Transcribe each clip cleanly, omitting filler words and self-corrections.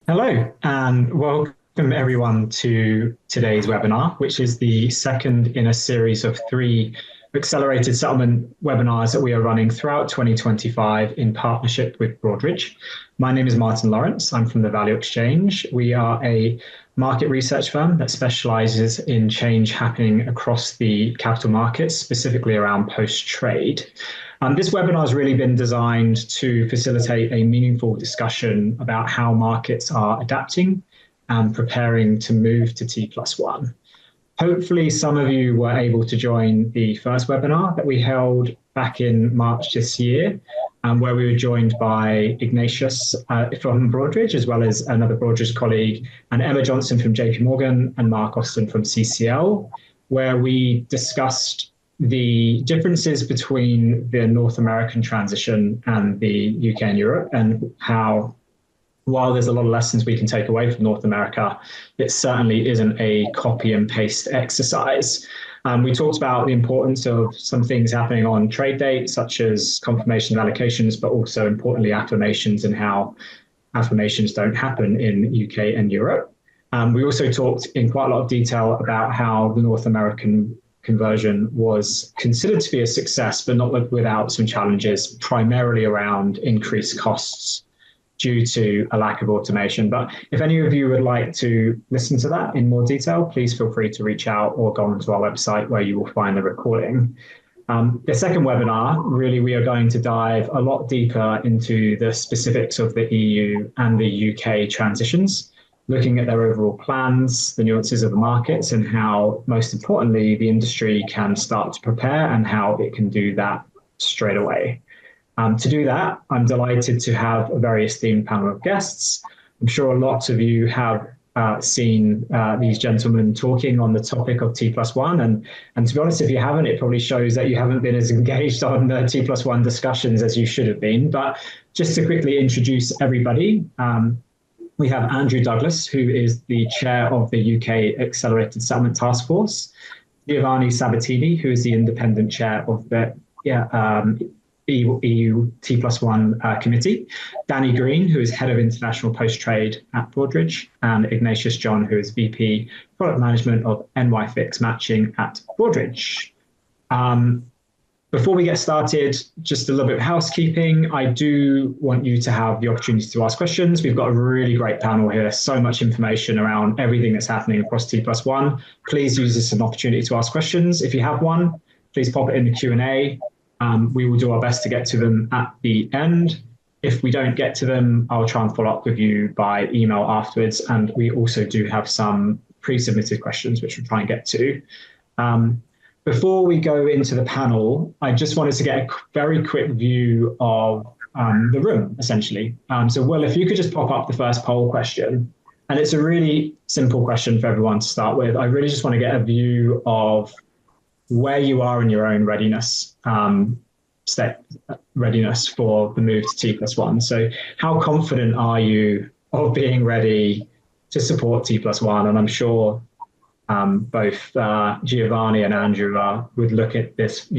Hello, and welcome everyone to today's webinar, which is the second in a series of three accelerated settlement webinars that we are running throughout 2025 in partnership with Broadridge. My name is Martin Lawrence. I'm from the Value Exchange. We are a market research firm that specializes in change happening across the capital markets, specifically around post-trade. This webinar has really been designed to facilitate a meaningful discussion about how markets are adapting and preparing to move to T+1. Hopefully, some of you were able to join the first webinar that we held back in March this year, where we were joined by Ignatius from Broadridge, as well as another Broadridge colleague, and Emma Johnson from JP Morgan and Mark Austin from CCL, where we discussed the differences between the North American transition and the UK and Europe, and how, while there's a lot of lessons we can take away from North America, it certainly isn't a copy and paste exercise. We talked about the importance of some things happening on trade date, such as confirmation of allocations, but also importantly affirmations, and how affirmations don't happen in UK and Europe. We also talked in quite a lot of detail about how the North American conversion was considered to be a success, but not without some challenges, primarily around increased costs due to a lack of automation. But if any of you would like to listen to that in more detail, please feel free to reach out or go onto our website where you will find the recording. The second webinar, really, we are going to dive a lot deeper into the specifics of the EU and the UK transitions, looking at their overall plans, the nuances of the markets, and how, most importantly, the industry can start to prepare and how it can do that straight away. To do that, I'm delighted to have a very esteemed panel of guests. I'm sure a lot of you have seen these gentlemen talking on the topic of T+1, and to be honest, if you haven't, it probably shows that you haven't been as engaged on the T+1 discussions as you should have been. But just to quickly introduce everybody, we have Andrew Douglas, who is the chair of the UK Accelerated Settlement Taskforce, Giovanni Sabatini, who is the independent chair of the EU T+1 Committee, Danny Green, who is head of international post-trade at Broadridge, and Ignatius John, who is VP product management of NYFix matching at Broadridge. Before we get started, just a little bit of housekeeping. I do want you to have the opportunity to ask questions. We've got a really great panel here, so much information around everything that's happening across T+1. Please use this as an opportunity to ask questions. If you have one, please pop it in the Q&A. We will do our best to get to them at the end. If we don't get to them, I'll try and follow up with you by email afterwards. And we also do have some pre-submitted questions, which we'll try and get to. Before we go into the panel, I just wanted to get a very quick view of the room, essentially. So, Will, if you could just pop up the first poll question. And it's a really simple question for everyone to start with. I really just want to get a view of where you are in your own readiness, readiness for the move to T+1. So how confident are you of being ready to support T+1? And I'm sure both Giovanni and Andrew would look at this,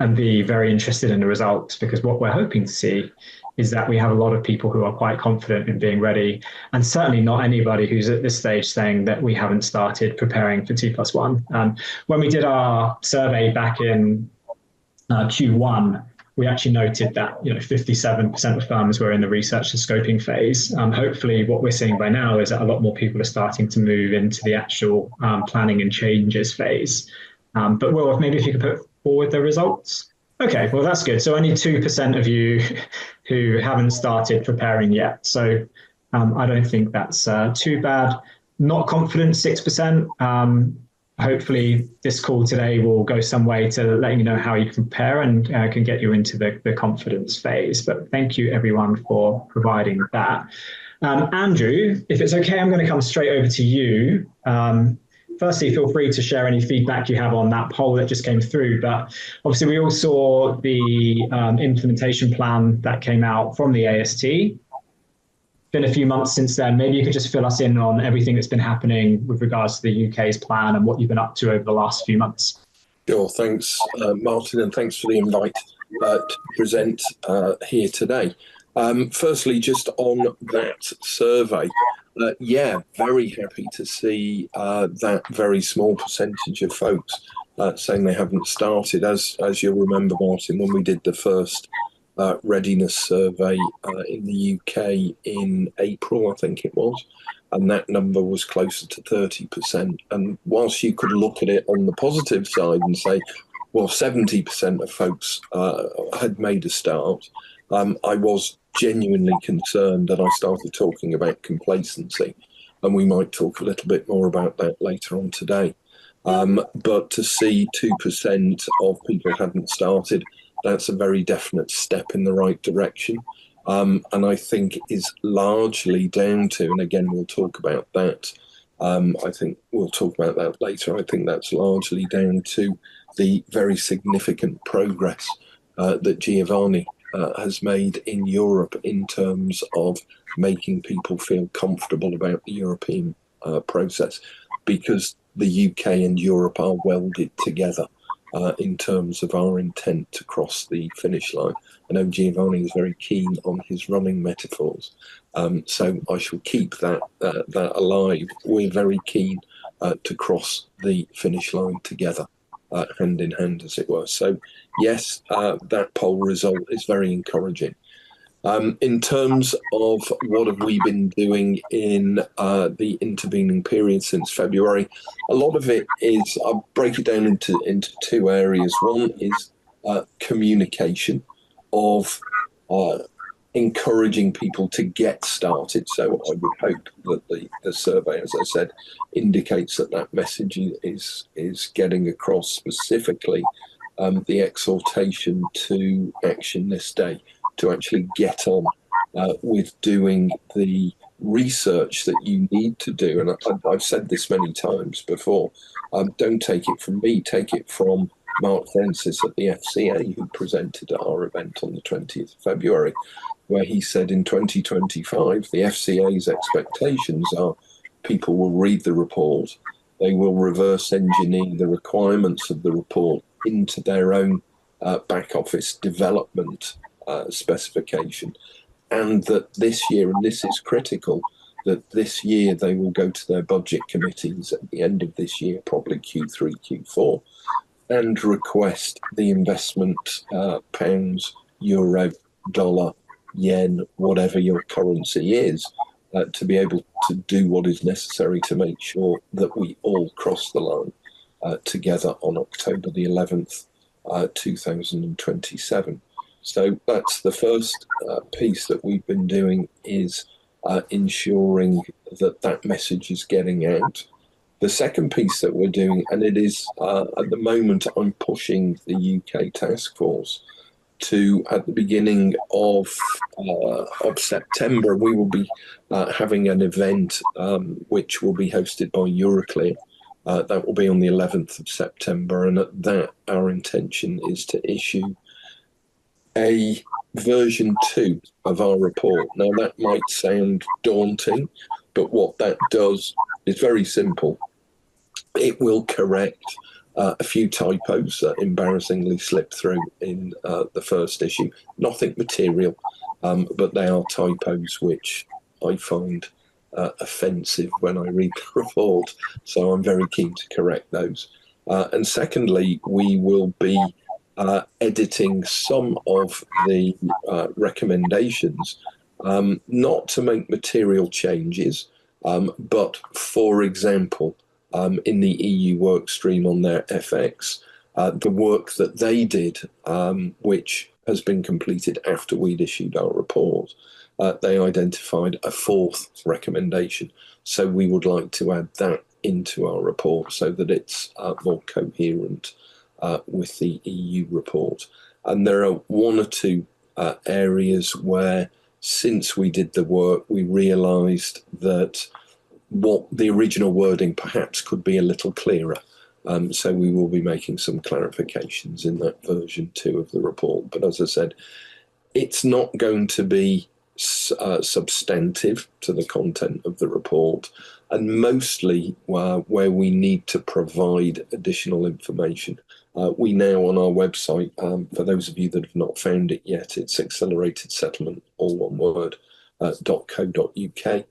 and be very interested in the results, because what we're hoping to see is that we have a lot of people who are quite confident in being ready, and certainly not anybody who's at this stage saying that we haven't started preparing for T+1. When we did our survey back in Q1, we actually noted that 57% of firms were in the research and scoping phase. Hopefully what we're seeing by now is that a lot more people are starting to move into the actual planning and changes phase. But Will, maybe if you could put forward the results. Okay, well, that's good. So only 2% of you who haven't started preparing yet. So I don't think that's too bad. Not confident, 6%. Hopefully this call today will go some way to letting you know how you can prepare and can get you into the confidence phase. But thank you, everyone, for providing that. Andrew, if it's okay, I'm going to come straight over to you. Firstly, feel free to share any feedback you have on that poll that just came through. But obviously, we all saw the implementation plan that came out from the AST. Been a few months since then. Maybe you could just fill us in on everything that's been happening with regards to the UK's plan and what you've been up to over the last few months. Sure. Thanks, Martin, and thanks for the invite to present here today. Firstly, just on that survey, yeah, very happy to see that very small percentage of folks saying they haven't started. As you'll remember, Martin, when we did the first readiness survey in the UK in April, I think it was, and that number was closer to 30%. And whilst you could look at it on the positive side and say, well, 70% of folks had made a start, I was genuinely concerned, and I started talking about complacency, and we might talk a little bit more about that later on today. But to see 2% of people hadn't started, that's a very definite step in the right direction. And I think is largely down to, and again, we'll talk about that. I think we'll talk about that later. I think that's largely down to the very significant progress that Giovanni has made in Europe in terms of making people feel comfortable about the European process, because the UK and Europe are welded together in terms of our intent to cross the finish line. I know Giovanni is very keen on his running metaphors, so I shall keep that alive. We're very keen to cross the finish line together, hand in hand, as it were. So yes, that poll result is very encouraging. In terms of what have we been doing in the intervening period since February, a lot of it is, I'll break it down into two areas. One is communication of encouraging people to get started. So I would hope that the survey, as I said, indicates that message is getting across, specifically the exhortation to action this day, to actually get on with doing the research that you need to do. And I've said this many times before. Don't take it from me, take it from Mark Francis at the FCA, who presented at our event on the 20th of February, where he said in 2025, the FCA's expectations are people will read the report, they will reverse engineer the requirements of the report into their own back office development specification, and that this year, and this is critical, that this year they will go to their budget committees at the end of this year, probably Q3, Q4, and request the investment pounds, euro, dollar, yen, whatever your currency is, to be able to do what is necessary to make sure that we all cross the line together on October the 11th, 2027. So that's the first piece that we've been doing, is ensuring that message is getting out. The second piece that we're doing, and it is at the moment, I'm pushing the UK task force to, at the beginning of September, we will be having an event which will be hosted by Euroclear. That will be on the 11th of September, and at that, our intention is to issue a version 2 of our report. Now, that might sound daunting, but what that does is very simple. It will correct a few typos that embarrassingly slipped through in the first issue. Nothing material, but they are typos which I find offensive when I read the report, so I'm very keen to correct those. And secondly, we will be editing some of the recommendations, not to make material changes, but for example, in the EU work stream on their FX, the work that they did, which has been completed after we'd issued our report, they identified a fourth recommendation. So we would like to add that into our report so that it's more coherent with the EU report. And there are one or two areas where, since we did the work, we realised that what the original wording perhaps could be a little clearer. So we will be making some clarifications in that version 2 of the report. But as I said, it's not going to be substantive to the content of the report. and mostly where we need to provide additional information. We now on our website, for those of you that have not found it yet, it's Accelerated Settlement, all one word, .co.uk.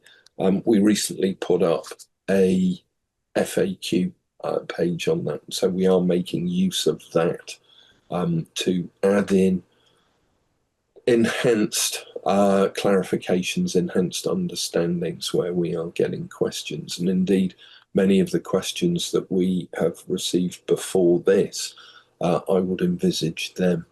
We recently put up a FAQ page on that, so we are making use of that to add in enhanced clarifications, enhanced understandings where we are getting questions. And indeed, many of the questions that we have received before this, I would envisage them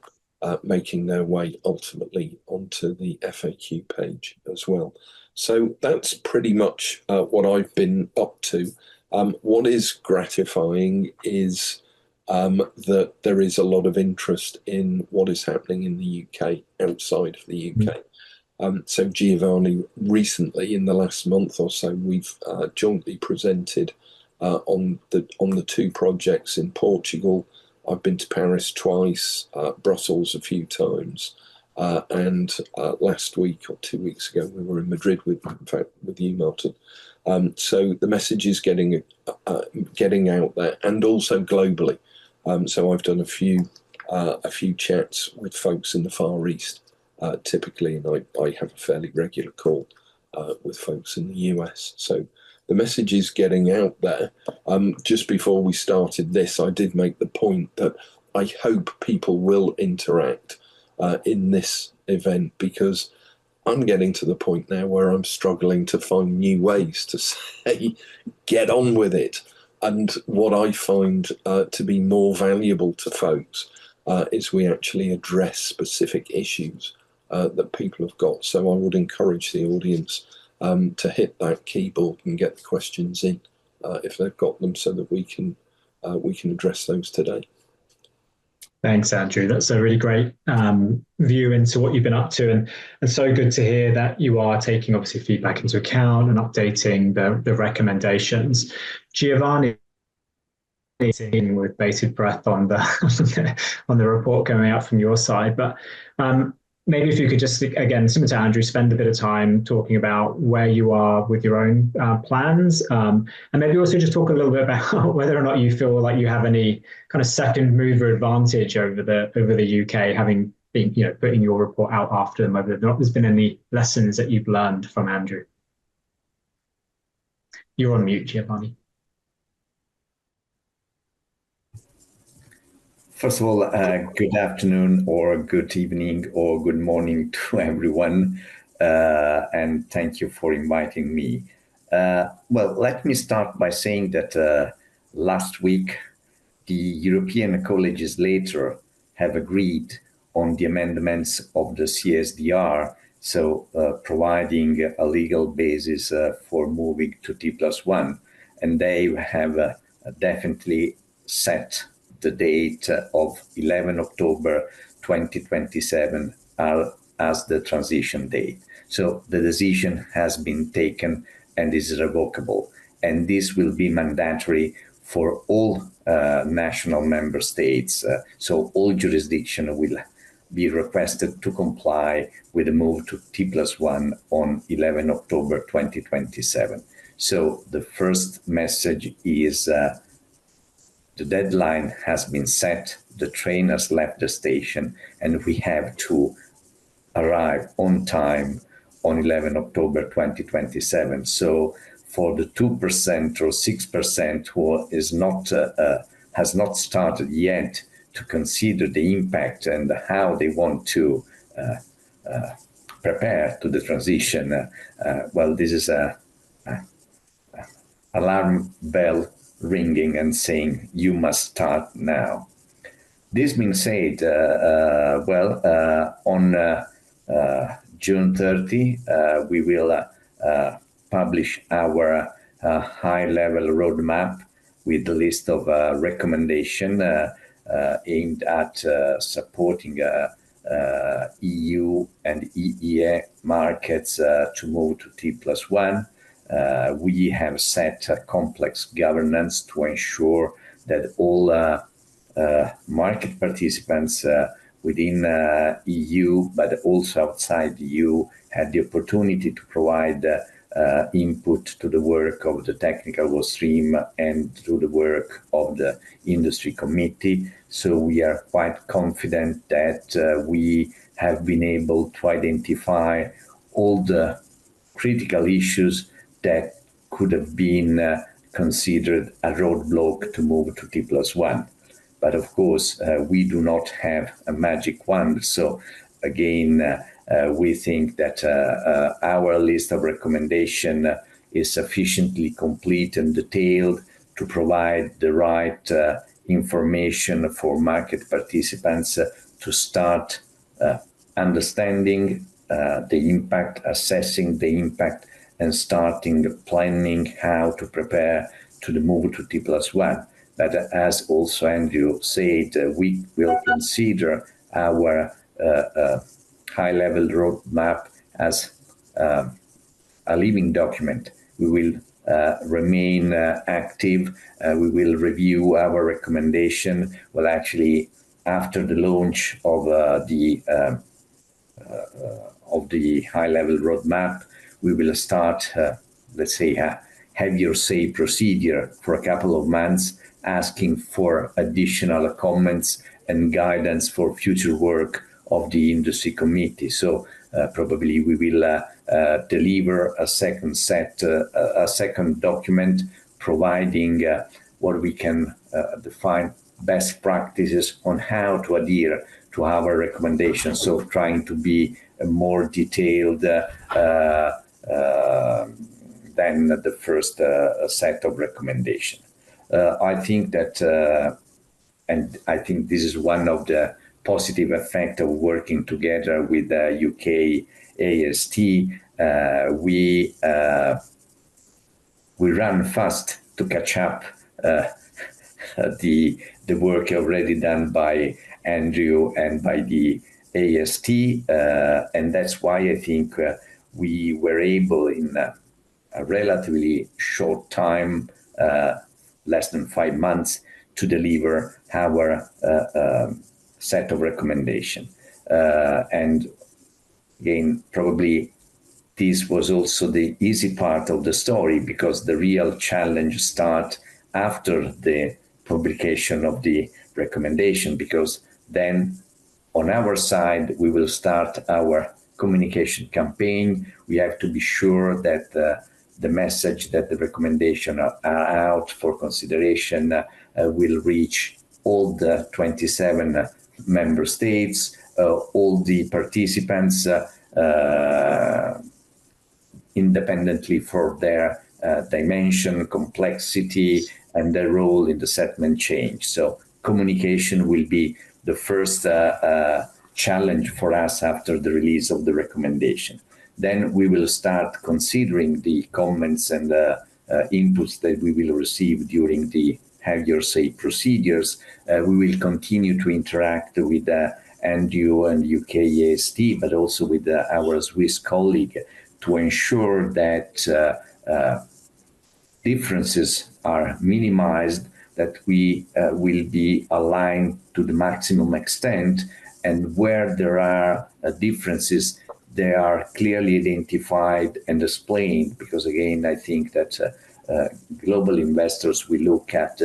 making their way ultimately onto the FAQ page as well. So that's pretty much what I've been up to. What is gratifying is that there is a lot of interest in what is happening in the UK outside of the UK. So Giovanni, recently in the last month or so, we've jointly presented on the two projects in Portugal. I've been to Paris twice, Brussels a few times, and last week or 2 weeks ago we were in Madrid with you, Martin. So the message is getting out there, and also globally. So I've done a few chats with folks in the Far East, typically, and I have a fairly regular call with folks in the US. So the message is getting out there. Just before we started this, I did make the point that I hope people will interact in this event, because I'm getting to the point now where I'm struggling to find new ways to say, get on with it. And what I find to be more valuable to folks is we actually address specific issues that people have got. So I would encourage the audience to hit that keyboard and get the questions in if they've got them, so that we can address those today. Thanks, Andrew. That's a really great view into what you've been up to, and so good to hear that you are taking obviously feedback into account and updating the recommendations. Giovanni, with bated breath on the on the report coming out from your side, but maybe if you could just, again, similar to Andrew, spend a bit of time talking about where you are with your own plans, and maybe also just talk a little bit about whether or not you feel like you have any kind of second mover advantage over the UK, having been, putting your report out after them, whether or not there's been any lessons that you've learned from Andrew. You're on mute, Giovanni. First of all, good afternoon or good evening or good morning to everyone, and thank you for inviting me. Well, let me start by saying that last week, the European co-legislator have agreed on the amendments of the CSDR, so providing a legal basis for moving to T+1, and they have definitely set the date of 11 October 2027 as the transition date. So the decision has been taken and is irrevocable. And this will be mandatory for all national member states. So all jurisdiction will be requested to comply with the move to T+1 on 11 October 2027. So the first message is the deadline has been set, the train has left the station, and we have to arrive on time on 11 October 2027. So for the 2% or 6% who is not has not started yet to consider the impact and how they want to prepare to the transition, well, this is a alarm bell ringing and saying, you must start now. This being said, on June 30, we will publish our high-level roadmap with the list of recommendations aimed at supporting EU and EEA markets to move to T+1. We have set a complex governance to ensure that all market participants within EU, but also outside the EU, had the opportunity to provide input to the work of the technical work stream and to the work of the industry committee. So we are quite confident that we have been able to identify all the critical issues that could have been considered a roadblock to move to T+1. But of course, we do not have a magic wand. So again, we think that our list of recommendations is sufficiently complete and detailed to provide the right information for market participants to start understanding the impact, assessing the impact, and starting planning how to prepare to the move to T+1. But as also Andrew said, we will consider our high-level roadmap as a living document. We will remain active. We will review our recommendation. Well, actually, after the launch of the high-level roadmap, we will start, let's say, have your say procedure for a couple of months, asking for additional comments and guidance for future work of the industry committee. So probably we will deliver a second document providing what we can define best practices on how to adhere to our recommendations. So trying to be more detailed than the first set of recommendations. I think that, and I think this is one of the positive effects of working together with the UK AST, we run fast to catch up the work already done by Andrew and by the AST, and that's why I think we were able in a relatively short time, less than 5 months, to deliver our set of recommendations. And again, probably this was also the easy part of the story, because the real challenge starts after the publication of the recommendation, because then on our side, we will start our communication campaign. We have to be sure that the message that the recommendation are out for consideration will reach all the 27 member states, all the participants, independently for their dimension, complexity, and their role in the settlement change. So communication will be the first challenge for us after the release of the recommendation. Then we will start considering the comments and inputs that we will receive during the Have Your Say procedures. We will continue to interact with Andrew and UK AST, but also with our Swiss colleague, to ensure that differences are minimized, that we will be aligned to the maximum extent, and where there are differences, they are clearly identified and explained, because again, I think that global investors will look at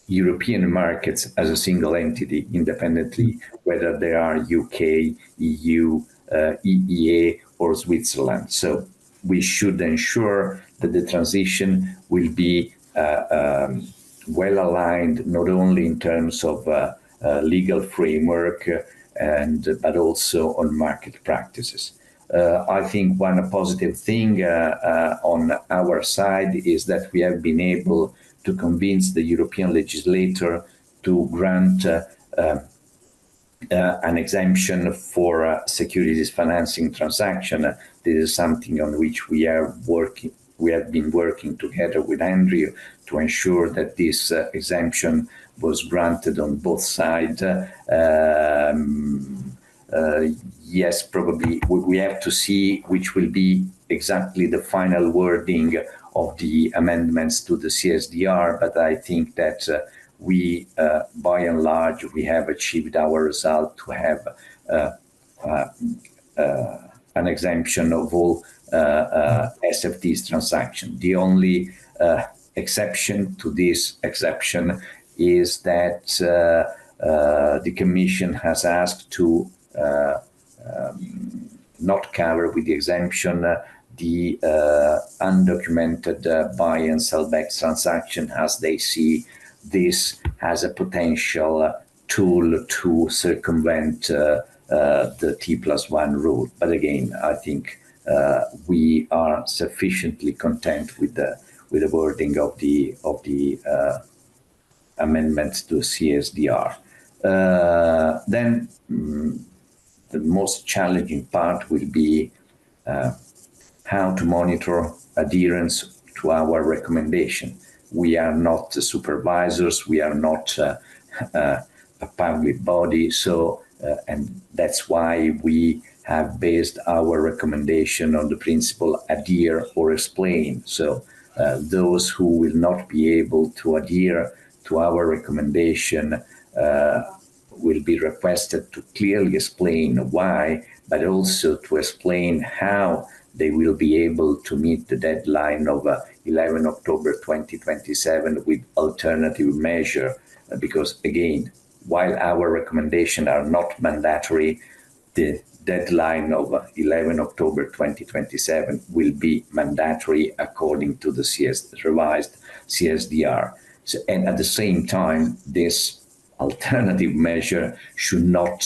European markets as a single entity, independently, whether they are UK, EU, EEA, or Switzerland. So we should ensure that the transition will be well aligned, not only in terms of legal framework, but also on market practices. I think one positive thing on our side is that we have been able to convince the European legislator to grant an exemption for securities financing transaction. This is something on which we have been working together with Andrew to ensure that this exemption was granted on both sides. Yes, probably we have to see which will be exactly the final wording of the amendments to the CSDR, but I think that we, by and large, we have achieved our result to have an exemption of all SFTs transaction. The only exception to this exception is that the Commission has asked to not cover with the exemption the undocumented buy and sell back transaction, as they see this as a potential tool to circumvent the T+1 rule. But again, I think we are sufficiently content with the wording of the amendments to CSDR. Then the most challenging part will be how to monitor adherence to our recommendation. We are not the supervisors, we are not a public body, so and that's why we have based our recommendation on the principle adhere or explain. So those who will not be able to adhere to our recommendation will be requested to clearly explain why, but also to explain how they will be able to meet the deadline of 11 October 2027 with alternative measure. Because again, while our recommendations are not mandatory, the deadline of 11 October 2027 will be mandatory according to the revised CSDR. So, and at the same time, this alternative measure should not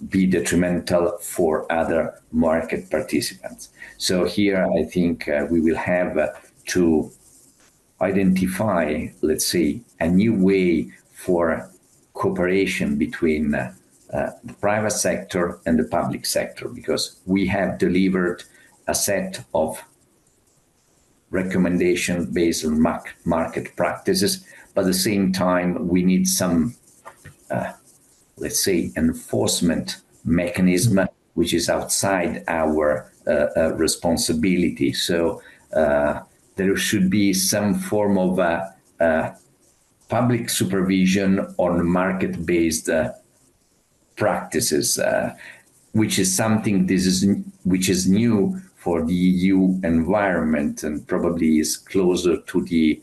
be detrimental for other market participants. So here, I think we will have to identify, let's say, a new way for cooperation between the private sector and the public sector, because we have delivered a set of recommendations based on market practices, but at the same time, we need some let's say, enforcement mechanism, which is outside our responsibility. So there should be some form of public supervision on market-based practices, which is something which is new for the EU environment and probably is closer to the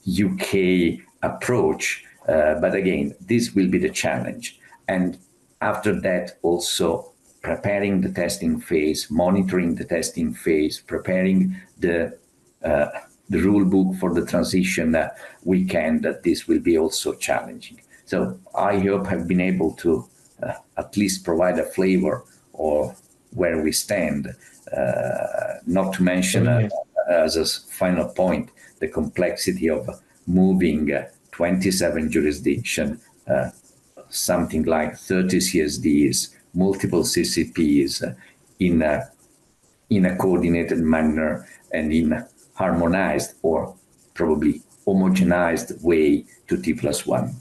UK approach. But again, this will be the challenge. And after that, also preparing the testing phase, monitoring the testing phase, preparing the rule book for the transition weekend, that this will be also challenging. So I hope I've been able to at least provide a flavor or where we stand, not to mention as a final point, the complexity of moving 27 jurisdiction, something like 30 CSDs, multiple CCPs in a coordinated manner and in harmonized or probably homogenized way to T+1.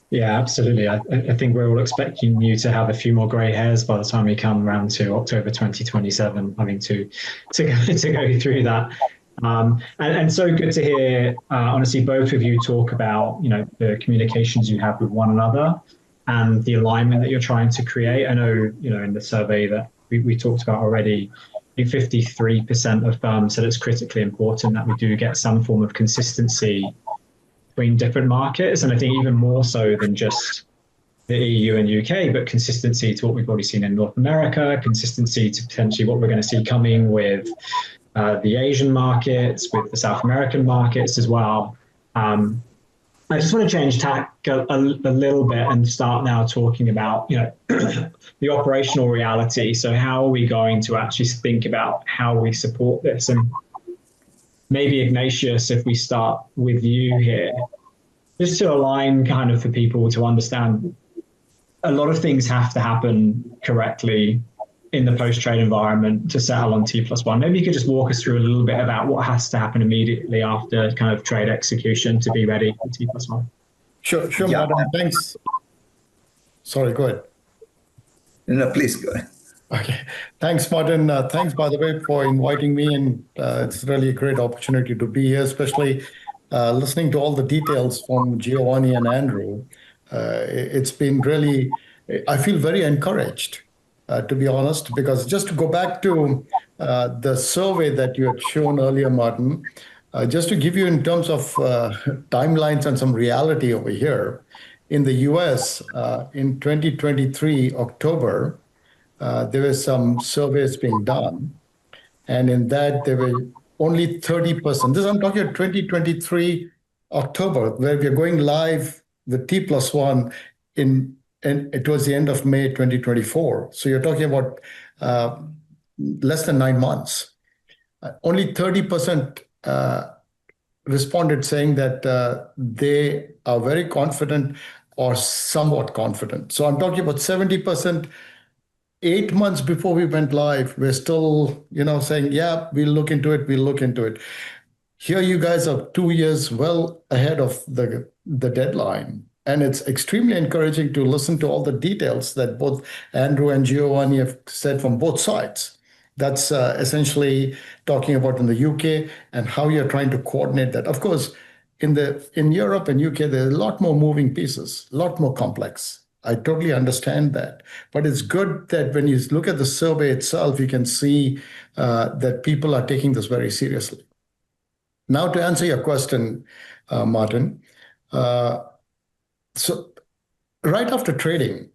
Yeah, absolutely. I think we're all expecting you to have a few more grey hairs by the time we come around to October 2027, having to go through that. And so good to hear, honestly, both of you talk about, the communications you have with one another and the alignment that you're trying to create. I know, in the survey that we talked about already, I think 53% of firms said it's critically important that we do get some form of consistency between different markets. And I think even more so than just the EU and UK, but consistency to what we've already seen in North America, consistency to potentially what we're going to see coming with the Asian markets, with the South American markets as well. I just want to change tack a little bit and start now talking about, the operational reality. So how are we going to actually think about how we support this? And maybe Ignatius, if we start with you here, just to align kind of for people to understand, a lot of things have to happen correctly in the post-trade environment to settle on T+1. Maybe you could just walk us through a little bit about what has to happen immediately after kind of trade execution to be ready for T+1. Sure, yeah. Madam, thanks. Sorry, go ahead. No, please go ahead. Okay, thanks, Martin. Thanks, by the way, for inviting me, and it's really a great opportunity to be here, especially listening to all the details from Giovanni and Andrew. It's been really I feel very encouraged, to be honest, because just to go back to the survey that you had shown earlier, Martin, just to give you in terms of timelines and some reality over here, in the US in 2023, October, there were some surveys being done. And in that, there were only 30%. This I'm talking about 2023, October, where we are going live with T+1 towards the end of May 2024. So you're talking about less than 9 months. Only 30% responded saying that they are very confident or somewhat confident. So I'm talking about 70%. 8 months before we went live, we're still, saying, yeah, we'll look into it. Here you guys are 2 years well ahead of the deadline. And it's extremely encouraging to listen to all the details that both Andrew and Giovanni have said from both sides. That's essentially talking about in the UK and how you're trying to coordinate that. Of course, in Europe and UK, there are a lot more moving pieces, a lot more complex. I totally understand that. But it's good that when you look at the survey itself, you can see that people are taking this very seriously. Now, to answer your question, Martin, so right after trading,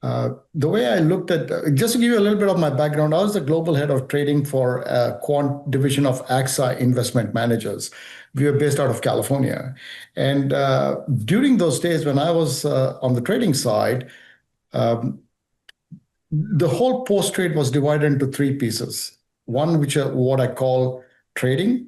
the way I looked at, just to give you a little bit of my background, I was the global head of trading for quant division of AXA Investment Managers. We were based out of California. And during those days when I was on the trading side, the whole post-trade was divided into 3 pieces. One, which are what I call trading.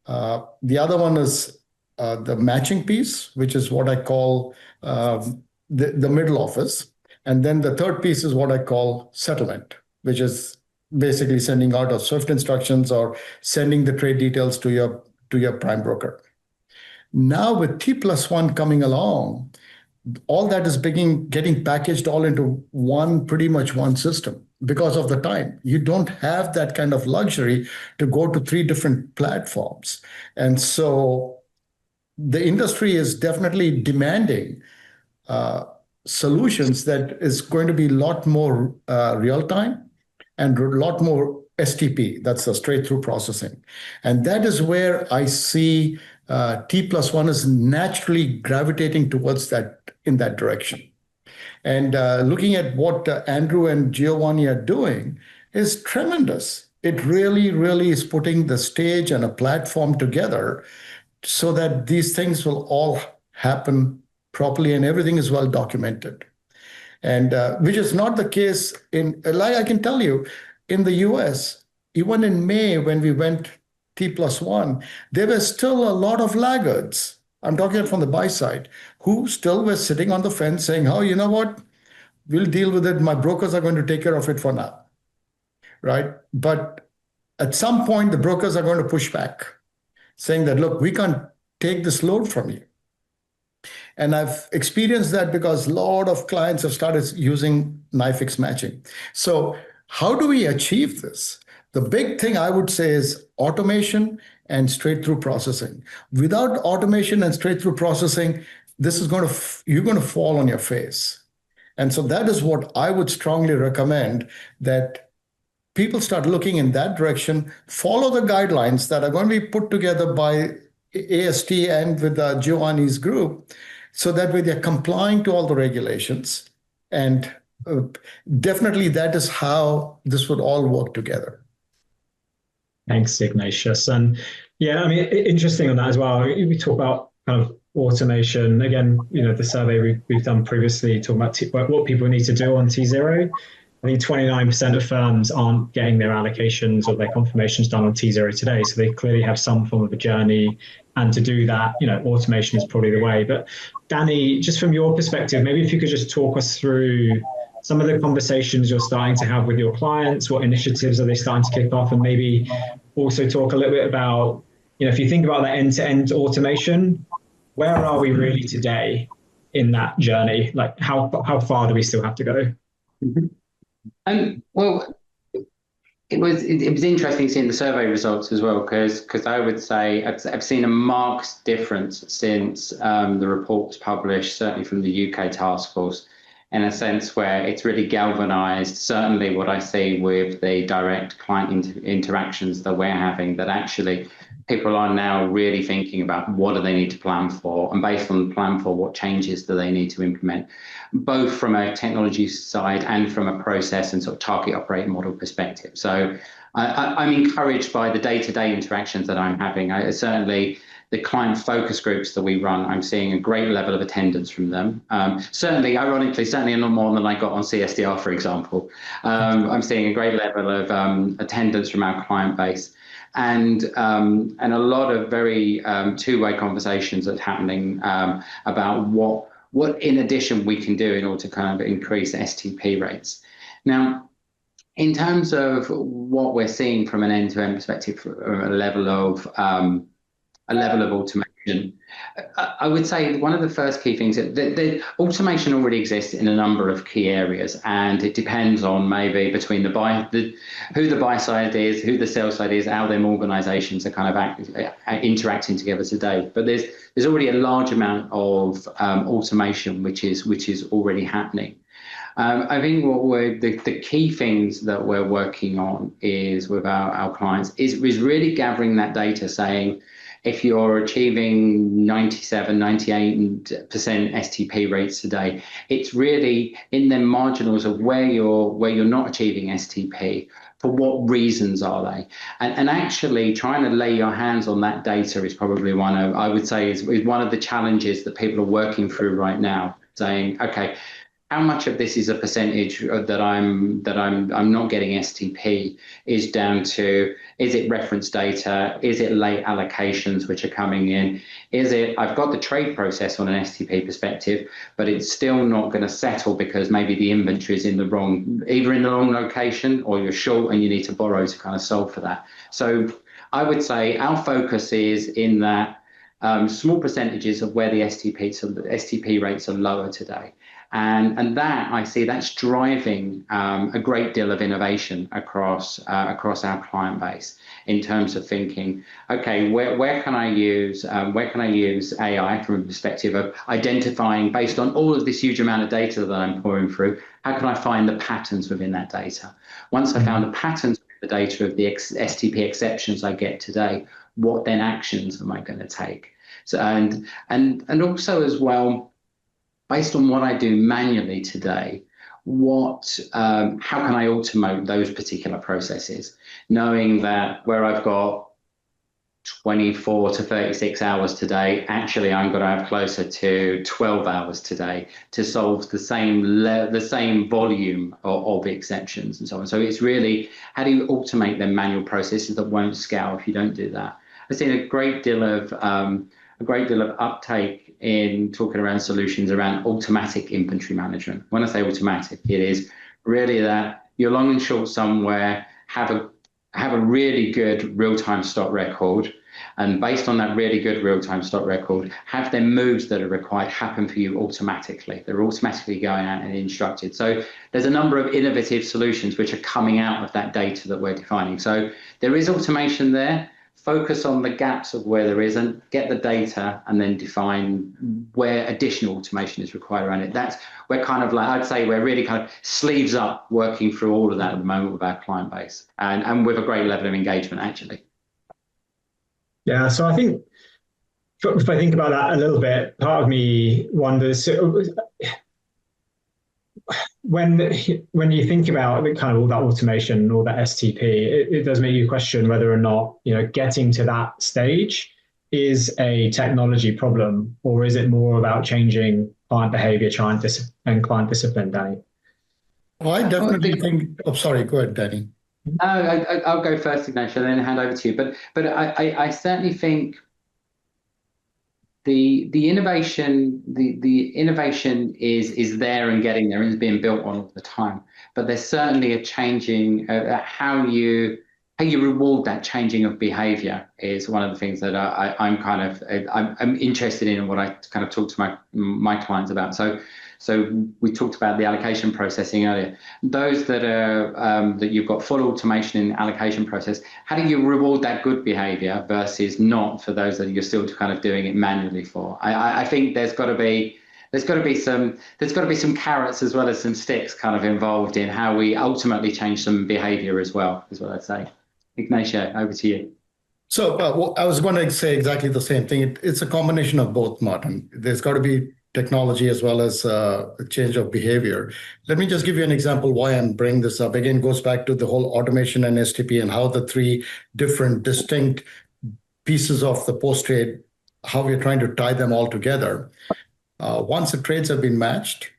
The other one is the matching piece, which is what I call the middle office. And then the third piece is what I call settlement, which is basically sending out of SWIFT instructions or sending the trade details to your prime broker. Now with T+1 coming along, all that is getting packaged all into pretty much one system because of the time. You don't have that kind of luxury to go to 3 different platforms. And so the industry is definitely demanding solutions that is going to be a lot more real time and a lot more STP, that's the straight through processing. And that is where I see T+1 is naturally gravitating towards that in that direction. And looking at what Andrew and Giovanni are doing is tremendous. It really, really is putting the stage and a platform together so that these things will all happen properly and everything is well documented. And which is not the case like I can tell you, in the US, even in May when we went T+1, there were still a lot of laggards. I'm talking from the buy side, who still were sitting on the fence saying, oh, you know what? We'll deal with it. My brokers are going to take care of it for now, right? But at some point, the brokers are going to push back, saying that, look, we can't take this load from you. And I've experienced that because a lot of clients have started using NYFIX matching. So how do we achieve this? The big thing I would say is automation and straight-through processing. Without automation and straight-through processing, you're going to fall on your face. And so that is what I would strongly recommend, that people start looking in that direction, follow the guidelines that are going to be put together by AST and with Giovanni's group, so that way they're complying to all the regulations. And definitely that is how this would all work together. Thanks, Ignatius. And yeah, I mean, interesting on that as well. We talk about kind of automation. Again, the survey we've done previously talking about what people need to do on T0. I think 29% of firms aren't getting their allocations or their confirmations done on T0 today. So they clearly have some form of a journey. And to do that, automation is probably the way. But Danny, just from your perspective, maybe if you could just talk us through some of the conversations you're starting to have with your clients, what initiatives are they starting to kick off, and maybe also talk a little bit about, if you think about the end-to-end automation, where are we really today in that journey? Like how far do we still have to go? Well, it was interesting seeing the survey results as well, because I would say I've seen a marked difference since the report was published, certainly from the UK Taskforce, in a sense where it's really galvanized, certainly what I see with the direct client interactions that we're having, that actually people are now really thinking about what do they need to plan for, and based on the plan for, what changes do they need to implement, both from a technology side and from a process and sort of target operating model perspective. So I'm encouraged by the day-to-day interactions that I'm having. Certainly the client focus groups that we run, I'm seeing a great level of attendance from them. Certainly, ironically, certainly a lot more than I got on CSDR, for example. I'm seeing a great level of attendance from our client base, and a lot of very two-way conversations that's happening about what in addition we can do in order to kind of increase STP rates. Now, in terms of what we're seeing from an end-to-end perspective, a level of automation, I would say one of the first key things that the automation already exists in a number of key areas, and it depends on maybe between who the buy side is, who the sell side is, how them organisations are kind of interacting together today. But there's already a large amount of automation which is already happening. I think the key things that we're working on is with our clients is really gathering that data, saying if you're achieving 97, 98% STP rates today, it's really in the marginals of where you're not achieving STP. For what reasons are they? And actually trying to lay your hands on that data is probably I would say is one of the challenges that people are working through right now, saying, okay, how much of this is a percentage that I'm not getting STP is down to, is it reference data? Is it late allocations which are coming in? Is it, I've got the trade process on an STP perspective, but it's still not going to settle because maybe the inventory is either in the wrong location, or you're short and you need to borrow to kind of solve for that. So I would say our focus is in that small percentages of where the STP rates are lower today. And that I see that's driving a great deal of innovation across our client base in terms of thinking, okay, where can I use AI from a perspective of identifying, based on all of this huge amount of data that I'm pouring through, how can I find the patterns within that data? Once I found the patterns of the data of the STP exceptions I get today, what then actions am I going to take? So and also as well, based on what I do manually today, how can I automate those particular processes? Knowing that where I've got 24 to 36 hours today, actually I'm going to have closer to 12 hours today to solve the same volume of exceptions and so on. So it's really, how do you automate the manual processes that won't scale if you don't do that? I've seen a great deal of uptake in talking around solutions around automatic inventory management. When I say automatic, it is really that you're long and short somewhere, have a really good real-time stock record, and based on that really good real-time stock record, have the moves that are required happen for you automatically. They're automatically going out and instructed. So there's a number of innovative solutions which are coming out of that data that we're defining. So there is automation there. Focus on the gaps of where there isn't, get the data, and then define where additional automation is required around it. We're kind of like, I'd say we're really kind of sleeves up working through all of that at the moment with our client base, and with a great level of engagement, actually. Yeah, so I think if I think about that a little bit, part of me wonders, when you think about kind of all that automation, all that STP, it does make you question whether or not, getting to that stage is a technology problem, or is it more about changing client behavior, and client discipline, Danny? Well, I definitely think. Oh, sorry. Go ahead, Danny. I'll go first, Ignacio, and then hand over to you. But I certainly think the innovation is there and getting there and is being built on all the time. But there's certainly a changing how you reward that changing of behavior is one of the things that I'm interested in, and what I kind of talk to my clients about. So we talked about the allocation processing earlier. Those that you've got full automation in the allocation process, how do you reward that good behavior versus not for those that you're still kind of doing it manually for? I think there's got to be there's got to be some carrots as well as some sticks kind of involved in how we ultimately change some behaviour as well, is what I'd say. Ignacio, over to you. So I was going to say exactly the same thing. It's a combination of both, Martin. There's got to be technology as well as a change of behavior. Let me just give you an example why I'm bringing this up. Again, goes back to the whole automation and STP and how the three different distinct pieces of the post-trade, how we're trying to tie them all together. Once the trades have been matched,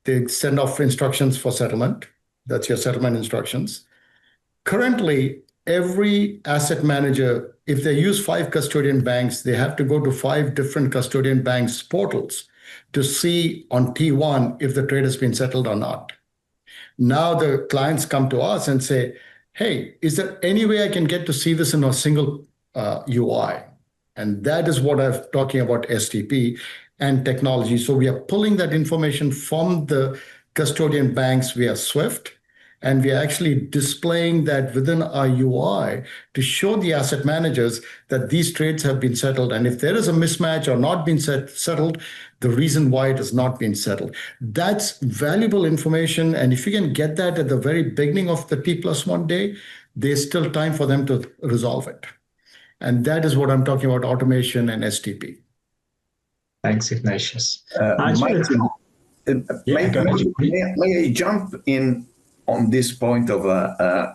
they send off instructions for settlement. That's your settlement instructions. Currently, every asset manager, if they use 5 custodian banks, they have to go to 5 different custodian banks' portals to see on T1 if the trade has been settled or not. Now the clients come to us and say, hey, is there any way I can get to see this in a single UI? And that is what I'm talking about, STP and technology. So we are pulling that information from the custodian banks via SWIFT, and we are actually displaying that within our UI to show the asset managers that these trades have been settled. And if there is a mismatch or not been settled, the reason why it has not been settled. That's valuable information. And if you can get that at the very beginning of the T+1 day, there's still time for them to resolve it. And that is what I'm talking about, automation and STP. Thanks, Ignatius. May I jump in on this point of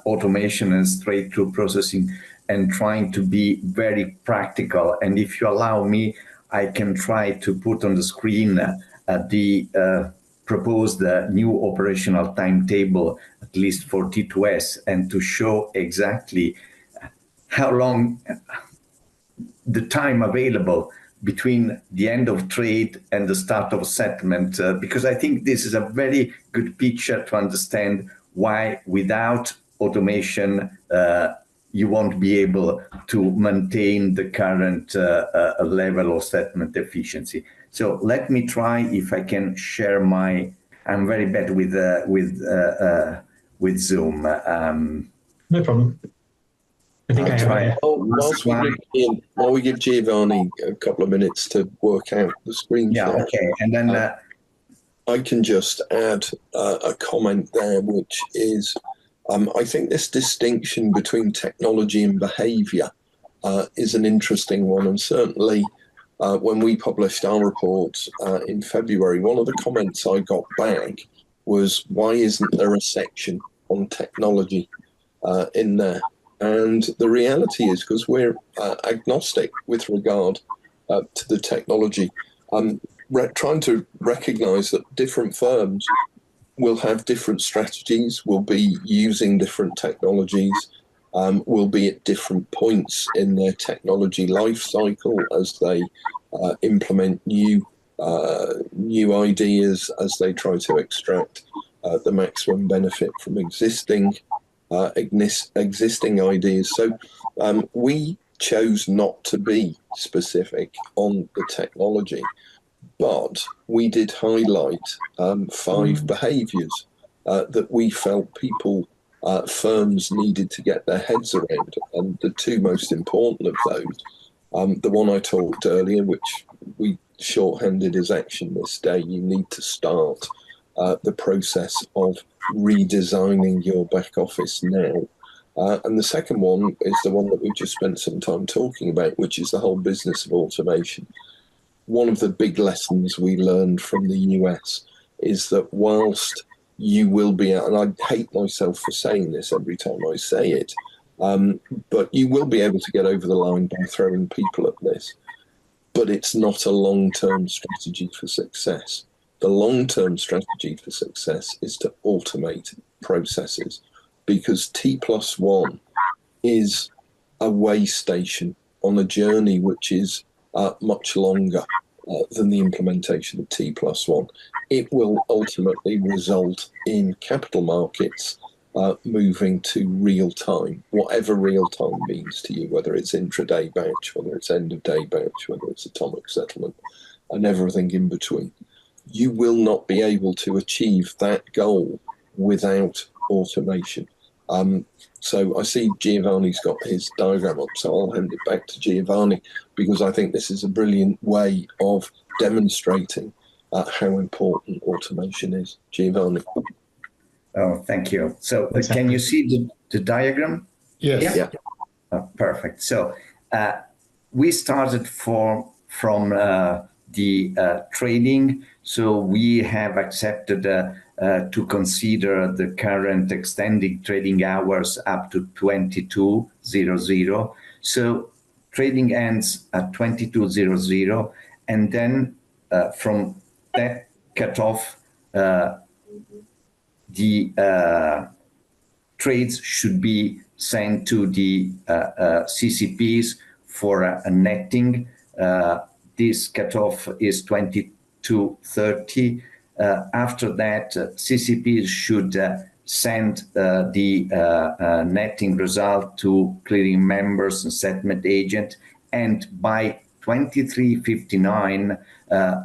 automation and straight-through processing and trying to be very practical? And if you allow me, I can try to put on the screen the proposed new operational timetable, at least for T2S, and to show exactly how long the time available between the end of trade and the start of settlement, because I think this is a very good picture to understand why without automation, you won't be able to maintain the current level of settlement efficiency. So let me try if I can share I'm very bad with Zoom. No problem. I think while we give Giovanni a couple of minutes to work out the screen. Yeah, share. Okay. And then I can just add a comment there, which is I think this distinction between technology and behaviour is an interesting one. And certainly when we published our report in February, one of the comments I got back was, why isn't there a section on technology in there? And the reality is, because we're agnostic with regard to the technology, trying to recognise that different firms will have different strategies, will be using different technologies, will be at different points in their technology life cycle as they implement new ideas, as they try to extract the maximum benefit from existing ideas. So we chose not to be specific on the technology, but we did highlight 5 behaviours that we felt firms needed to get their heads around. And the 2 most important of those, the one I talked earlier, which we shorthanded as action this day, you need to start the process of redesigning your back office now. And the second one is the one that we've just spent some time talking about, which is the whole business of automation. One of the big lessons we learned from the US is that whilst you will be, and I hate myself for saying this every time I say it, but you will be able to get over the line by throwing people at this. But it's not a long-term strategy for success. The long-term strategy for success is to automate processes, because T+1 is a way station on a journey which is much longer than the implementation of T+1. It will ultimately result in capital markets moving to real time, whatever real time means to you, whether it's intraday batch, whether it's end of day batch, whether it's atomic settlement, and everything in between. You will not be able to achieve that goal without automation. So I see Giovanni's got his diagram up, so I'll hand it back to Giovanni, because I think this is a brilliant way of demonstrating how important automation is. Giovanni. Oh, thank you. So can you see the diagram? Yes. Yeah. Oh, perfect. So we started from the trading. So we have accepted to consider the current extended trading hours up to 22:00. So trading ends at 22:00, and then from that cutoff, the trades should be sent to the CCPs for a netting. This cutoff is 22:30. After that, CCPs should send the netting result to clearing members and settlement agent, and by 23:59,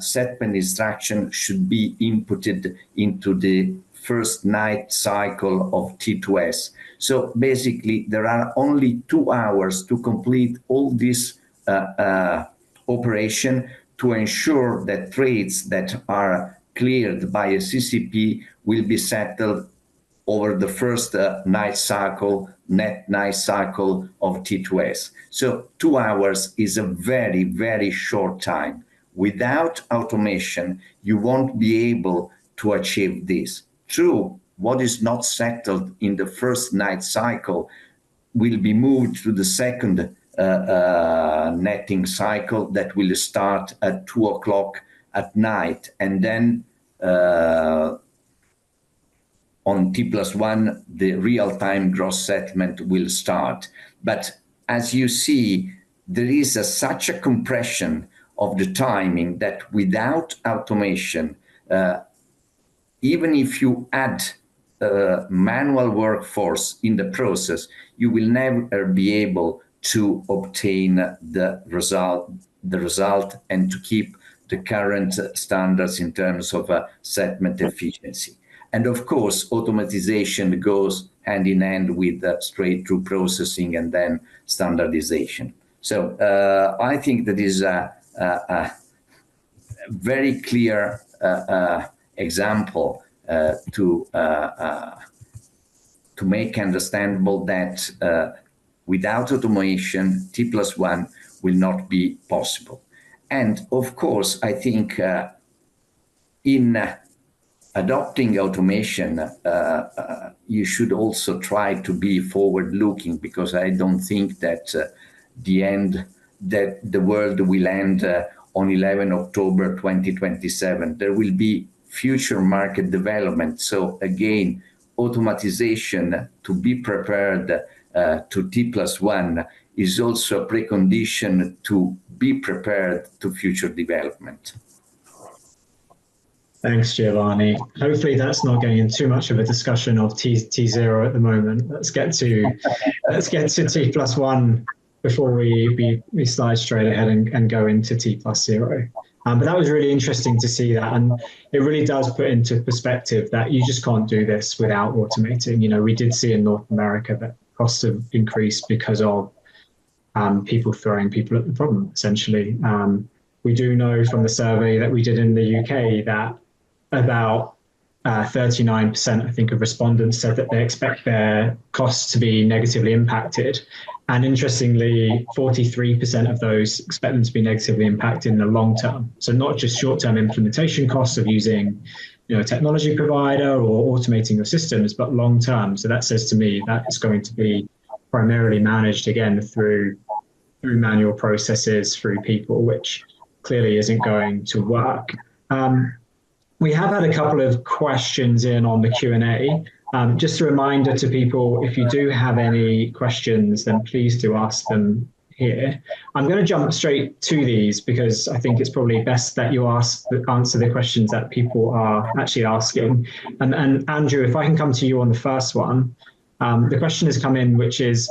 settlement instruction should be inputted into the first night cycle of T2S. So basically, there are only 2 hours to complete all this operation to ensure that trades that are cleared by a CCP will be settled over the first night cycle, net night cycle of T2S. So 2 hours is a very, very short time. Without automation, you won't be able to achieve this. True, what is not settled in the first night cycle will be moved to the second netting cycle that will start at 2:00 at night, and then on T+1, the real-time gross settlement will start. But as you see, there is such a compression of the timing that without automation, even if you add manual workforce in the process, you will never be able to obtain the result and to keep the current standards in terms of settlement efficiency. And of course, automatization goes hand in hand with straight-through processing and then standardization. So I think that is a very clear example to make understandable that without automation, T+1 will not be possible. And of course, I think in adopting automation, you should also try to be forward-looking, because I don't think that the world will end on 11 October 2027. There will be future market development. So again, automatization to be prepared to T+1 is also a precondition to be prepared to future development. Thanks, Giovanni. Hopefully that's not getting in too much of a discussion of T0 at the moment. Let's get to T+1 before we slide straight ahead and go into T+0. But that was really interesting to see that, and it really does put into perspective that you just can't do this without automating. You know, we did see in North America that costs have increased because of people throwing people at the problem, essentially. We do know from the survey that we did in the UK that about 39%, I think, of respondents said that they expect their costs to be negatively impacted. And interestingly, 43% of those expect them to be negatively impacted in the long term. So not just short-term implementation costs of using, a technology provider or automating your systems, but long-term. So that says to me that it's going to be primarily managed, again, through manual processes, through people, which clearly isn't going to work. We have had a couple of questions in on the Q&A. Just a reminder to people, if you do have any questions, then please do ask them here. I'm going to jump straight to these because I think it's probably best that you answer the questions that people are actually asking. And Andrew, if I can come to you on the first one, the question has come in, which is,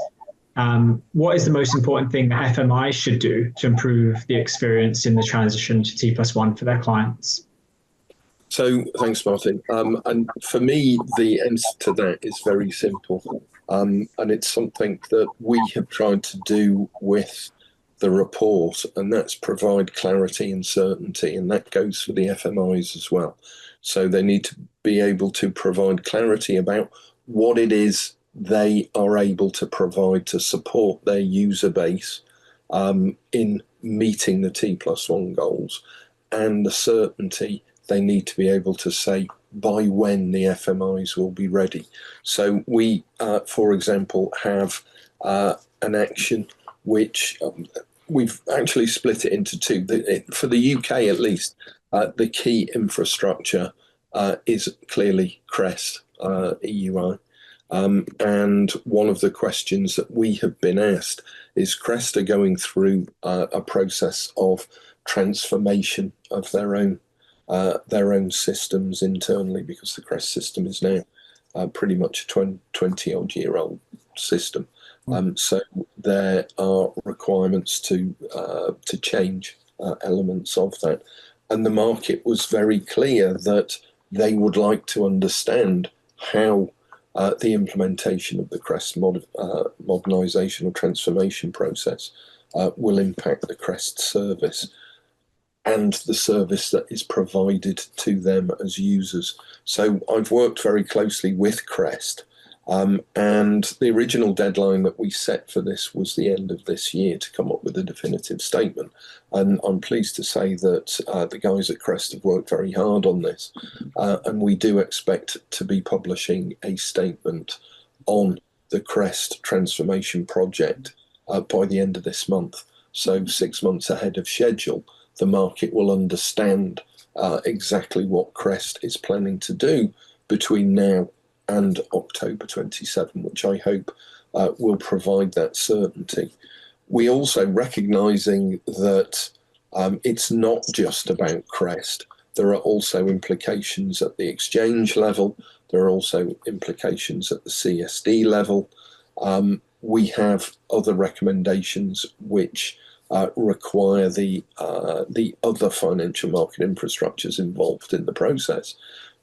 what is the most important thing that FMI should do to improve the experience in the transition to T+1 for their clients? So thanks, Martin. And for me, the answer to that is very simple. And it's something that we have tried to do with the report, and that's provide clarity and certainty, and that goes for the FMIs as well. So they need to be able to provide clarity about what it is they are able to provide to support their user base in meeting the T+1 goals, and the certainty they need to be able to say by when the FMIs will be ready. So we, for example, have an action which we've actually split it into two. For the UK at least, the key infrastructure is clearly CREST, EUI. And one of the questions that we have been asked is CREST are going through a process of transformation of their own systems internally, because the CREST system is now pretty much a 20-odd-year-old system. So there are requirements to change elements of that. And the market was very clear that they would like to understand how the implementation of the CREST modernisation or transformation process will impact the CREST service and the service that is provided to them as users. So I've worked very closely with CREST, and the original deadline that we set for this was the end of this year to come up with a definitive statement. And I'm pleased to say that the guys at CREST have worked very hard on this, and we do expect to be publishing a statement on the CREST transformation project by the end of this month. So 6 months ahead of schedule, the market will understand exactly what CREST is planning to do between now and October 27, which I hope will provide that certainty. We also recognising that it's not just about CREST. There are also implications at the exchange level. There are also implications at the CSD level. We have other recommendations which require the other financial market infrastructures involved in the process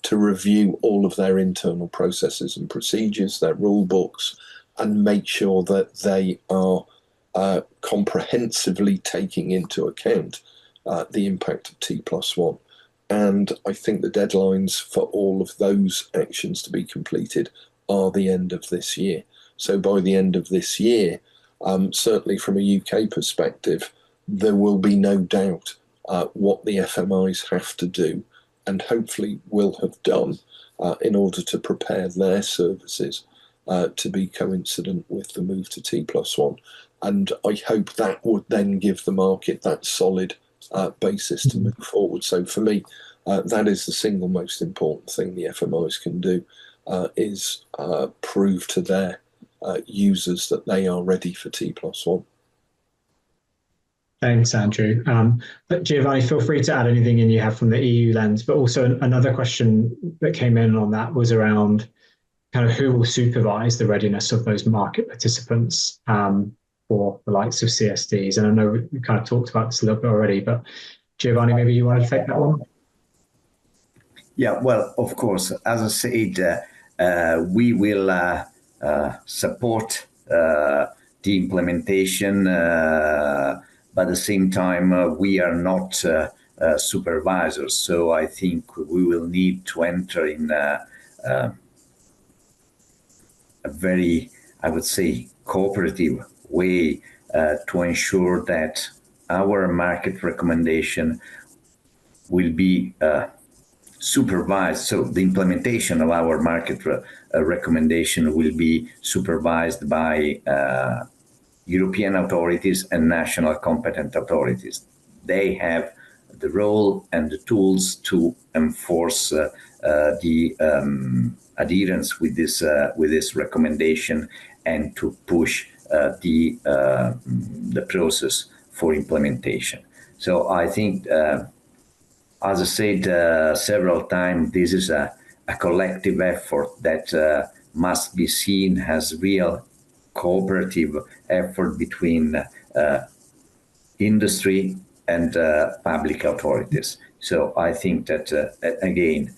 to review all of their internal processes and procedures, their rule books, and make sure that they are comprehensively taking into account the impact of T+1. And I think the deadlines for all of those actions to be completed are the end of this year. So by the end of this year, certainly from a UK perspective, there will be no doubt what the FMIs have to do and hopefully will have done in order to prepare their services to be coincident with the move to T+1. And I hope that would then give the market that solid basis to move forward. So for me, that is the single most important thing the FMIs can do, is prove to their users that they are ready for T+1. Thanks, Andrew. But Giovanni, feel free to add anything in you have from the EU lens. But also another question that came in on that was around kind of who will supervise the readiness of those market participants for the likes of CSDs. And I know we kind of talked about this a little bit already, but Giovanni, maybe you want to take that one? Yeah, well, of course, as I said, we will support the implementation, but at the same time, we are not supervisors. So I think we will need to enter in a very, I would say, cooperative way to ensure that our market recommendation will be supervised. So the implementation of our market recommendation will be supervised by European authorities and national competent authorities. They have the role and the tools to enforce the adherence with this recommendation and to push the process for implementation. So I think, as I said several times, this is a collective effort that must be seen as real cooperative effort between industry and public authorities. So I think that, again,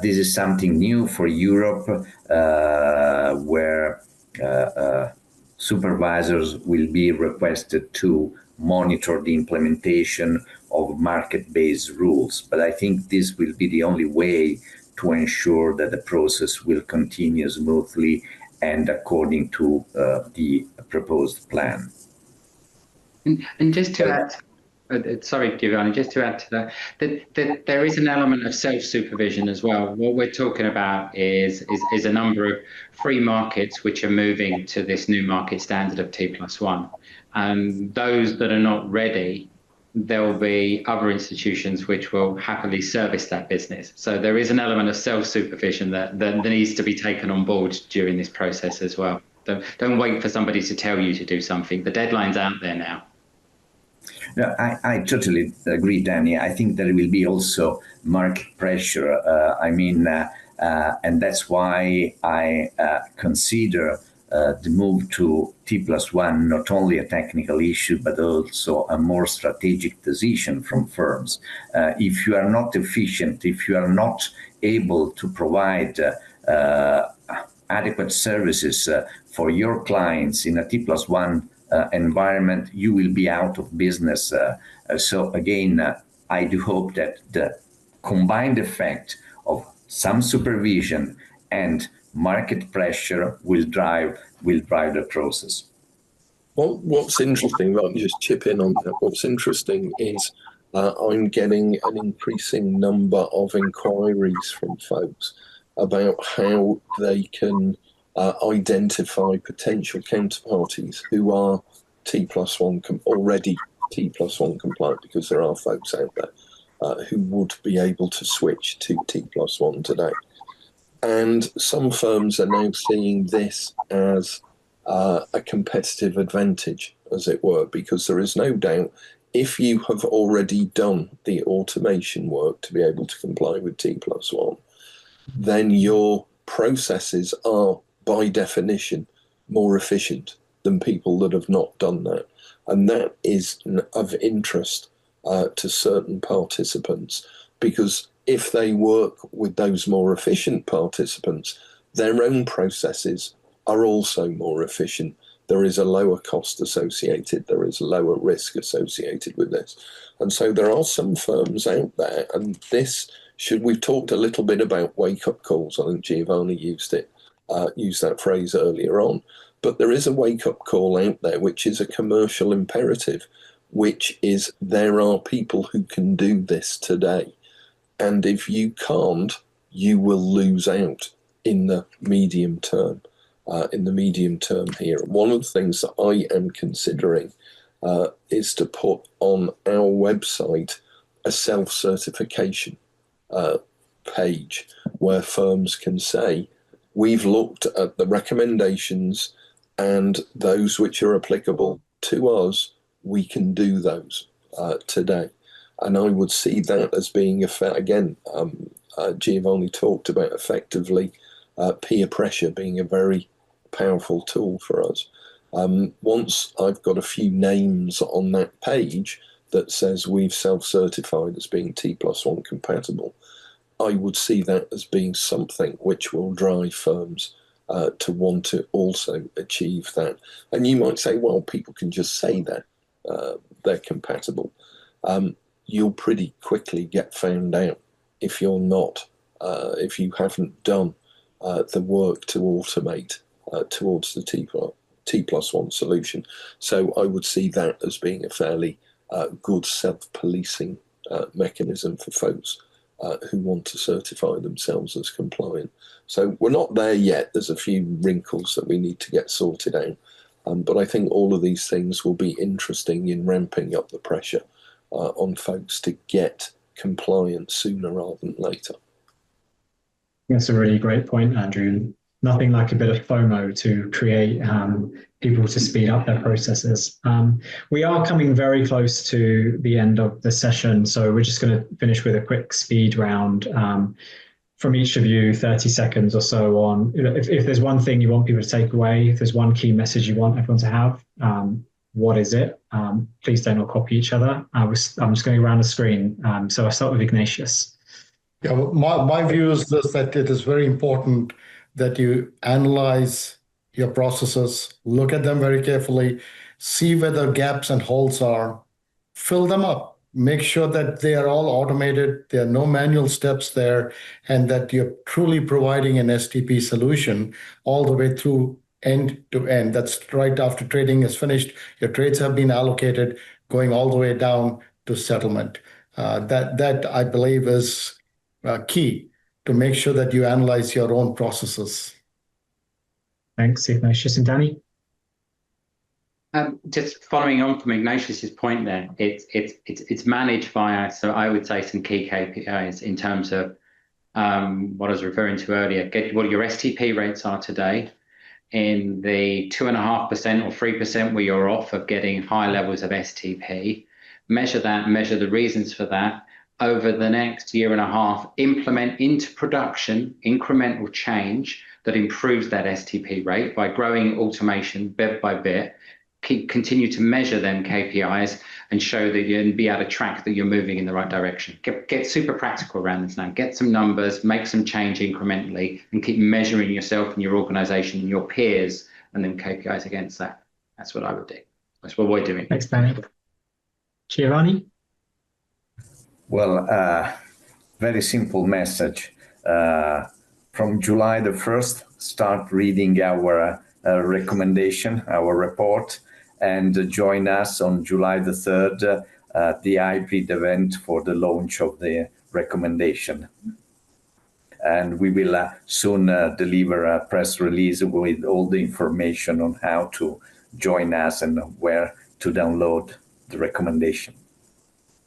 this is something new for Europe, where supervisors will be requested to monitor the implementation of market-based rules. But I think this will be the only way to ensure that the process will continue smoothly and according to the proposed plan. And just to add, sorry, Giovanni, just to add to that there is an element of self-supervision as well. What we're talking about is a number of free markets which are moving to this new market standard of T+1. And those that are not ready, there will be other institutions which will happily service that business. So there is an element of self-supervision that needs to be taken on board during this process as well. Don't wait for somebody to tell you to do something. The deadline's out there now. No, I totally agree, Danny. I think there will be also market pressure. And that's why I consider the move to T+1 not only a technical issue, but also a more strategic decision from firms. If you are not efficient, if you are not able to provide adequate services for your clients in a T+1 environment, you will be out of business. So again, I do hope that the combined effect of some supervision and market pressure will drive the process. Well, what's interesting, let me just chip in on that. What's interesting is I'm getting an increasing number of inquiries from folks about how they can identify potential counterparties who are T+1 already T+1 compliant, because there are folks out there who would be able to switch to T+1 today. And some firms are now seeing this as a competitive advantage, as it were, because there is no doubt if you have already done the automation work to be able to comply with T+1, then your processes are, by definition, more efficient than people that have not done that. And that is of interest to certain participants, because if they work with those more efficient participants, their own processes are also more efficient. There is a lower cost associated, there is lower risk associated with this. And so there are some firms out there, and we've talked a little bit about wake-up calls. I think Giovanni used that phrase earlier on. But there is a wake-up call out there, which is a commercial imperative, which is there are people who can do this today. And if you can't, you will lose out in the medium term. Here, one of the things that I am considering is to put on our website a self-certification page where firms can say, we've looked at the recommendations and those which are applicable to us, we can do those today. And I would see that as being, again, Giovanni talked about effectively peer pressure being a very powerful tool for us. Once I've got a few names on that page that says we've self-certified as being T+1 compatible, I would see that as being something which will drive firms to want to also achieve that. And you might say, well, people can just say that they're compatible. You'll pretty quickly get found out if you're not, if you haven't done the work to automate towards the T+1 solution. So I would see that as being a fairly good self-policing mechanism for folks who want to certify themselves as compliant. So we're not there yet. There's a few wrinkles that we need to get sorted out. But I think all of these things will be interesting in ramping up the pressure on folks to get compliant sooner rather than later. That's a really great point, Andrew. Nothing like a bit of FOMO to create people to speed up their processes. We are coming very close to the end of the session, so we're just going to finish with a quick speed round from each of you, 30 seconds or so on. If there's one thing you want people to take away, if there's one key message you want everyone to have, what is it? Please don't all copy each other. I'm just going around the screen. So I'll start with Ignatius. Yeah, my view is this, that it is very important that you analyze your processes, look at them very carefully, see where the gaps and holes are, fill them up. Make sure that they are all automated, there are no manual steps there, and that you're truly providing an STP solution all the way through end to end. That's right after trading is finished, your trades have been allocated, going all the way down to settlement. That I believe is key to make sure that you analyze your own processes. Thanks, Ignatius. And Danny? Just following on from Ignatius's point there, it's managed via, so I would say, some key KPIs in terms of what I was referring to earlier. Get what your STP rates are today, in the 2.5% or 3% where you're off of getting high levels of STP. Measure that, measure the reasons for that. Over the next year and a half, implement into production incremental change that improves that STP rate by growing automation bit by bit. Continue to measure them KPIs and show that you'll be able to track that you're moving in the right direction. Get super practical around this now. Get some numbers, make some change incrementally, and keep measuring yourself and your organization and your peers and then KPIs against that. That's what I would do. That's what we're doing. Thanks, Danny. Giovanni? Well, very simple message. From July the 1st, start reading our recommendation, our report, and join us on July the 3rd at the hybrid event for the launch of the recommendation. And we will soon deliver a press release with all the information on how to join us and where to download the recommendation.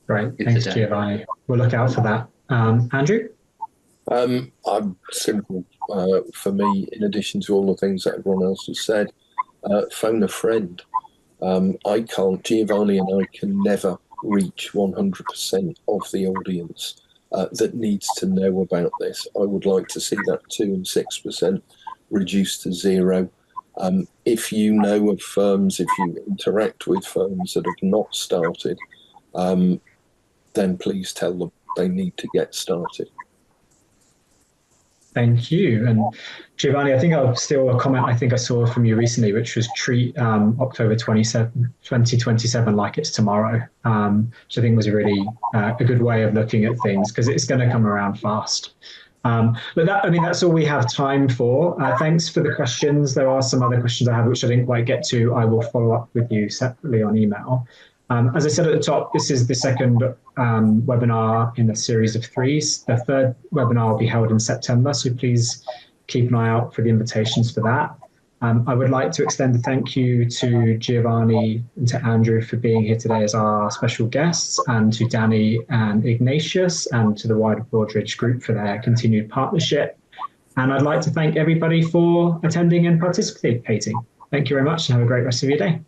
Great, thanks, Giovanni. We'll look out for that. Andrew? I'm simple. For me, in addition to all the things that everyone else has said, phone a friend. Giovanni and I can never reach 100% of the audience that needs to know about this. I would like to see that 2 and 6% reduced to 0. If you know of firms, if you interact with firms that have not started, then please tell them they need to get started. Thank you. And Giovanni, I think I'll steal a comment I think I saw from you recently, which was treat October 2027 like it's tomorrow, which I think was a really a good way of looking at things, because it's going to come around fast. But that's all we have time for. Thanks for the questions. There are some other questions I have which I didn't quite get to. I will follow up with you separately on email. As I said at the top, this is the second webinar in a series of 3. The third webinar will be held in September, so please keep an eye out for the invitations for that. I would like to extend a thank you to Giovanni and to Andrew for being here today as our special guests, and to Danny and Ignatius, and to the wider Broadridge group for their continued partnership. And I'd like to thank everybody for attending and participating. Thank you very much, and have a great rest of your day.